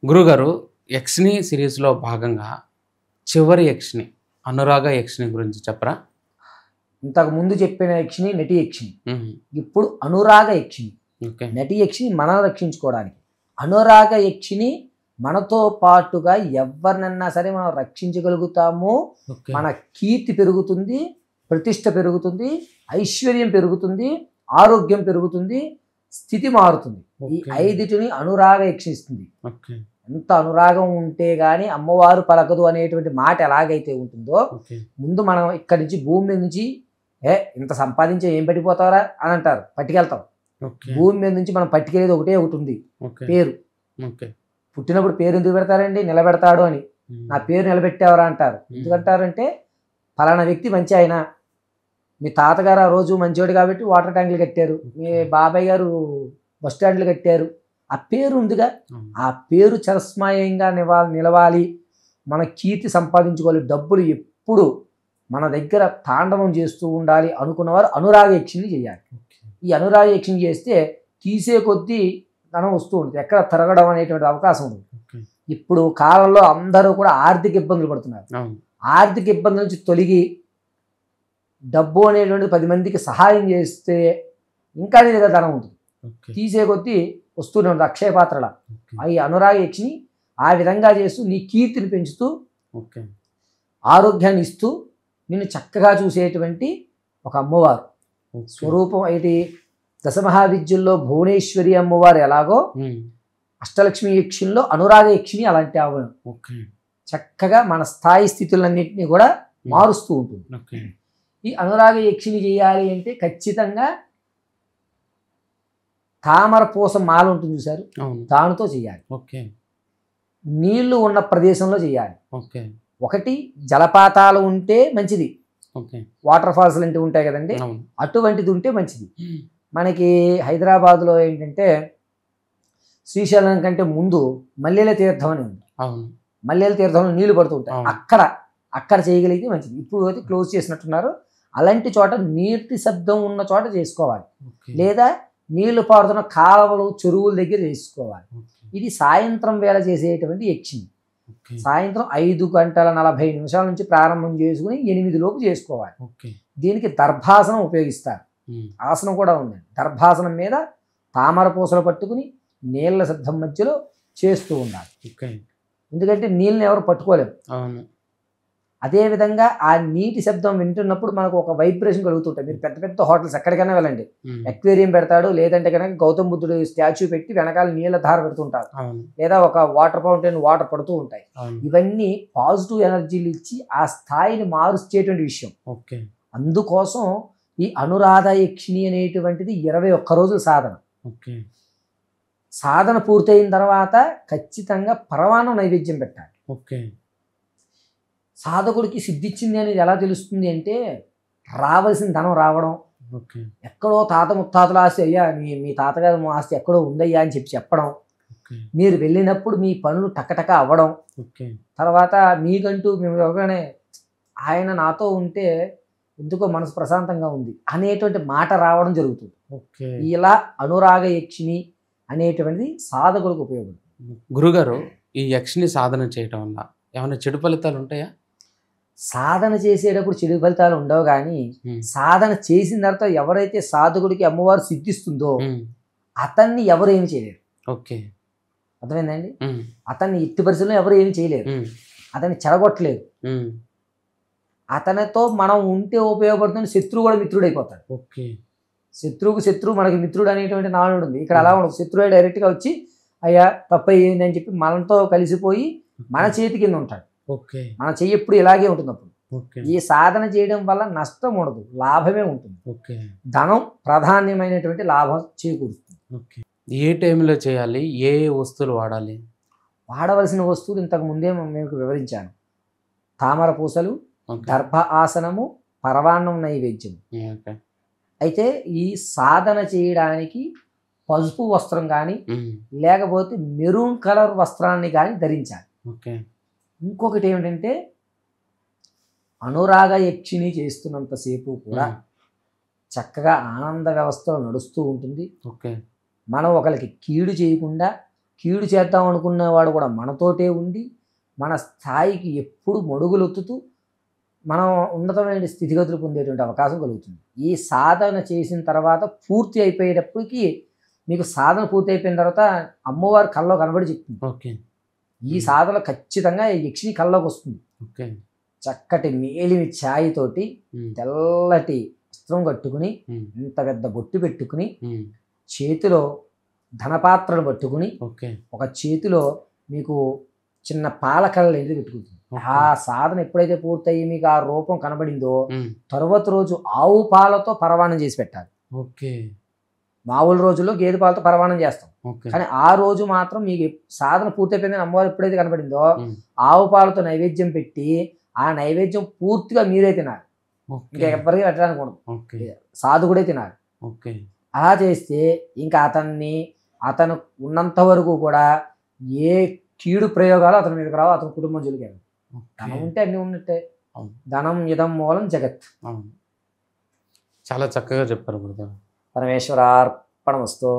గురుగారు, యక్షిని సిరీస్‌లో భాగంగా చివరి యక్షిని, అనురాగ యక్షిని గురించి చెప్పరా? ఇంతకు ముందు చెప్పిన యక్షిని నటి యక్షిని, హుహు. ఇప్పుడు అనురాగ యక్షిని. ఓకే. నటి యక్షిని మనం రక్షించుకోవడానికి, అనురాగ యక్షిని మనతో పాటుగా ఎవరినన్నా సరే మనం రక్షించగలుగుతాము. ఓకే. మన కీర్తి పెరుగుతుంది, ప్రతిష్ట పెరుగుతుంది, ఐశ్వర్యం పెరుగుతుంది, ఆరోగ్యం పెరుగుతుంది, స్థితి మారుతుంది. ఈ ఓకే. ఐదిటిని అనురాగ యక్షిని ఇస్తుంది. ఓకే. ఎంత అనురాగం ఉంటే గాని అమ్మవారు పలకదు అనేటువంటి మాట ఎలాగైతే ఉంటుందో, ఓకే. ముందు మనం ఇక్కడి నుంచి భూమి మీద నుంచి ఇంత సంపాదించే ఏం పట్టిపోతావరా అని అంటారు, పట్టుకెళ్తాం. ఓకే. భూమి మీద నుంచి మనం పట్టుకెళ్ళేది ఒకటే ఒకటి ఉంది, ఓకే. పేరు. ఓకే. పుట్టినప్పుడు పేరు ఎందుకు పెడతారండి? నిలబెడతాడు అని. నా పేరు నిలబెట్టేవరా అంటారు. ఎందుకంటారంటే ఫలానా వ్యక్తి మంచి ఆయన, మీ తాతగారు ఆ రోజు మంచివాడు కాబట్టి వాటర్ ట్యాంకులు కట్టారు, మీ బాబాయ్ గారు బస్ స్టాండ్లు కట్టారు. ఆ పేరు ఉందిగా, ఆ పేరు చరస్మాయంగా నిలవాలి, మన కీర్తి సంపాదించుకోవాలి, డబ్బులు ఎప్పుడు మన దగ్గర తాండవం చేస్తూ ఉండాలి అనుకున్నవారు అనురాగ యక్షిని చేయాలి. ఈ అనురాగ యక్షిని చేస్తే తీసే కొద్దీ ధనం వస్తూ ఉంటుంది, ఎక్కడ తిరగడం అనేటువంటి అవకాశం ఉంది. ఇప్పుడు కాలంలో అందరూ కూడా ఆర్థిక ఇబ్బందులు పడుతున్నారు. ఆర్థిక ఇబ్బందుల నుంచి తొలగి డబ్బు అనేటువంటి 10 మందికి సహాయం చేస్తే ఇంకా నీ దగ్గర ధనం ఉంటుంది, తీసే కొద్దీ వస్తూనే ఉంటుంది అక్షయ పాత్రల. ఈ అనురాగ యక్షిని ఆ విధంగా చేస్తూ నీ కీర్తిని పెంచుతూ ఆరోగ్యాన్ని ఇస్తూ నిన్ను చక్కగా చూసేటువంటి ఒక అమ్మవారు స్వరూపం. అయితే దశమహావిద్యుల్లో భువనేశ్వరి అమ్మవారు ఎలాగో అష్టలక్ష్మి యక్షినిలో అనురాగ యక్షిని అలాంటి ఆవిడ చక్కగా మన స్థాయి స్థితులన్నింటినీ కూడా మారుస్తూ ఉంటుంది. ఈ అనురాగ యక్షిని చేయాలి అంటే ఖచ్చితంగా తామర పూస మాల ఉంటుంది చూసారు, దానితో చేయాలి. నీళ్లు ఉన్న ప్రదేశంలో చేయాలి. ఒకటి జలపాతాలు ఉంటే మంచిది, వాటర్ ఫాల్స్ లాంటివి ఉంటాయి కదండి, అటువంటిది ఉంటే మంచిది. మనకి హైదరాబాద్లో ఏంటంటే శ్రీశైలం కంటే ముందు మల్లెల తీర్థం అని ఉంది. మల్లెల తీర్థంలో నీళ్లు పడుతూ ఉంటాయి, అక్కడ చేయగలిగితే మంచిది. ఇప్పుడు అయితే క్లోజ్ చేసినట్టున్నారు. అలాంటి చోట నీటి శబ్దం ఉన్న చోట చేసుకోవాలి, లేదా నీళ్లు పారుతున్న కాలువలు చెరువుల దగ్గర చేసుకోవాలి. ఇది సాయంత్రం వేళ చేసేటువంటి యక్షిని. సాయంత్రం 5:40 నుంచి ప్రారంభం చేసుకుని 8 లోపు చేసుకోవాలి. దీనికి దర్భాసనం ఉపయోగిస్తారు, ఆసనం కూడా ఉంది. దర్భాసనం మీద తామర పూసలు పట్టుకుని నీళ్ల శబ్దం మధ్యలో చేస్తూ ఉండాలి, ఎందుకంటే నీళ్ళని ఎవరు పట్టుకోలేరు. అదేవిధంగా ఆ నీటి శబ్దం వింటున్నప్పుడు మనకు ఒక వైబ్రేషన్ కలుగుతుంటాయి. మీరు పెద్ద పెద్ద హోటల్స్ ఎక్కడికైనా వెళ్ళండి, ఎక్వేరియం పెడతాడు, లేదంటే కనుక గౌతమ బుద్ధుడు స్టాచ్యూ పెట్టి వెనకాల నీళ్ళ ధార పెడుతుంటారు, లేదా ఒక వాటర్ ఫౌంటైన్ వాటర్ పడుతూ ఉంటాయి. ఇవన్నీ పాజిటివ్ ఎనర్జీలు ఇచ్చి ఆ స్థాయిని మార్చేటువంటి విషయం. అందుకోసం ఈ అనురాధ యక్షిని అనేటువంటిది 21 రోజుల సాధన. సాధన పూర్తయిన తర్వాత ఖచ్చితంగా పరమాన్నం నైవేద్యం పెట్టాలి. సాధకుడికి సిద్ధిచ్చింది అనేది ఎలా తెలుస్తుంది అంటే, రావాల్సిన ధనం రావడం, ఎక్కడో తాత ముత్తాతల ఆస్తి, అయ్యా మీ తాతగారి ఆస్తి ఎక్కడో ఉందయ్యా అని చెప్పడం, మీరు వెళ్ళినప్పుడు మీ పనులు టకటక అవ్వడం, తర్వాత మీకంటూ మేము ఎవరిగానే ఆయన నాతో ఉంటే ఎందుకో మనసు ప్రశాంతంగా ఉంది అనేటువంటి మాట రావడం జరుగుతుంది. ఇలా అనురాగ యక్షిని అనేటువంటిది సాధకులకు ఉపయోగం. గురుగారు, ఈ యక్షిని సాధన చేయటం వల్ల ఏమైనా చెడు ఫలితాలు ఉంటాయా? సాధన చేసేటప్పుడు చెడు ఫలితాలు ఉండవు, కానీ సాధన చేసిన తర్వాత ఎవరైతే సాధకుడికి అమ్మవారు సిద్ధిస్తుందో అతన్ని ఎవరు ఏమి చేయలేరు. అర్థమైందండి? అతన్ని ఎట్టి పరిస్థితుల్లో ఎవరు ఏమి చేయలేరు, అతన్ని చెడగొట్టలేరు. అతనితో మనం ఉంటే ఉపయోగపడుతుంది, శత్రువు కూడా మిత్రుడు అయిపోతాడు. శత్రువుకు శత్రువు మనకి మిత్రుడు అనేటువంటి నానుడు ఉంది. ఇక్కడ అలా ఉండదు, శత్రువే డైరెక్ట్గా వచ్చి అయ్యా తప్ప ఏంది అని చెప్పి మనతో కలిసిపోయి మన చేతి కింద ఉంటాడు. మన చెయ్యి ఎప్పుడు ఇలాగే ఉంటుంది. అప్పుడు ఈ సాధన చేయడం వల్ల నష్టం ఉండదు, లాభమే ఉంటుంది. ధనం ప్రాధాన్యమైనటువంటి లాభం చేకూరుస్తుంది. ఏ టైంలో చేయాలి, ఏ వస్తువులు వాడాలి? వాడవలసిన వస్తువులు ఇంతకు ముందే మీకు వివరించాను. తామర పూసలు, దర్భ ఆసనము, పరవాన్నం నైవేద్యం. అయితే ఈ సాధన చేయడానికి పసుపు వస్త్రం కానీ లేకపోతే మెరూన్ కలర్ వస్త్రాన్ని కానీ ధరించాలి. ఇంకొకటి ఏమిటంటే, అనురాగ యక్షిని చేస్తున్నంతసేపు కూడా చక్కగా ఆనంద వ్యవస్థలో నడుస్తూ ఉంటుంది. మనం ఒకరికి కీడు చేయకుండా కీడు చేద్దాం అనుకునేవాడు కూడా మనతోటే ఉండి మన స్థాయికి ఎప్పుడు మడుగులొత్తుతూ మనం ఉన్నతమైన స్థితిగతులు పొందేటువంటి అవకాశం కలుగుతుంది. ఈ సాధన చేసిన తర్వాత పూర్తి అయిపోయేటప్పటికి మీకు సాధన పూర్తి అయిపోయిన తర్వాత అమ్మవారి కల్లో కనబడి చెప్తుంది. ఈ సాధన ఖచ్చితంగా యక్షిని కల్లోకి వస్తుంది. చక్కటి మేలిమి ఛాయితోటి తెల్లటి వస్త్రం కట్టుకుని ఇంత పెద్ద బొట్టు పెట్టుకుని చేతిలో ధనపాత్రను పట్టుకుని ఒక చేతిలో మీకు చిన్న పాలకళ్ళ నీళ్ళు పెట్టుకుంటుంది. ఆ సాధన ఎప్పుడైతే పూర్తయి మీకు ఆ రూపం కనబడిందో తర్వాత రోజు ఆవు పాలతో పరవాణం చేసి పెట్టాలి. మామూలు రోజుల్లో గేదె పాలతో పరవాణం చేస్తాం, కానీ ఆ రోజు మాత్రం మీకు సాధన పూర్తయిపోయిందని అమ్మవారు ఎప్పుడైతే కనబడిందో ఆవు పాలతో నైవేద్యం పెట్టి ఆ నైవేద్యం పూర్తిగా మీరే తినాలి, ఇంకా ఎవరికి పెట్టడానికి ఉండదు, సాధుకుడే తినాలి. అలా చేస్తే ఇంకా అతను ఉన్నంత వరకు కూడా ఏ కీడు ప్రయోగాలు అతని మీదకి రావు, అతని కుటుంబం జోలికి. ధనం ఉంటే అన్ని ఉన్నట్టే. ధనం ఇదం మూలం జగత్. చాలా చక్కగా చెప్పారు. పరమేశ్వరార్పణమస్తు.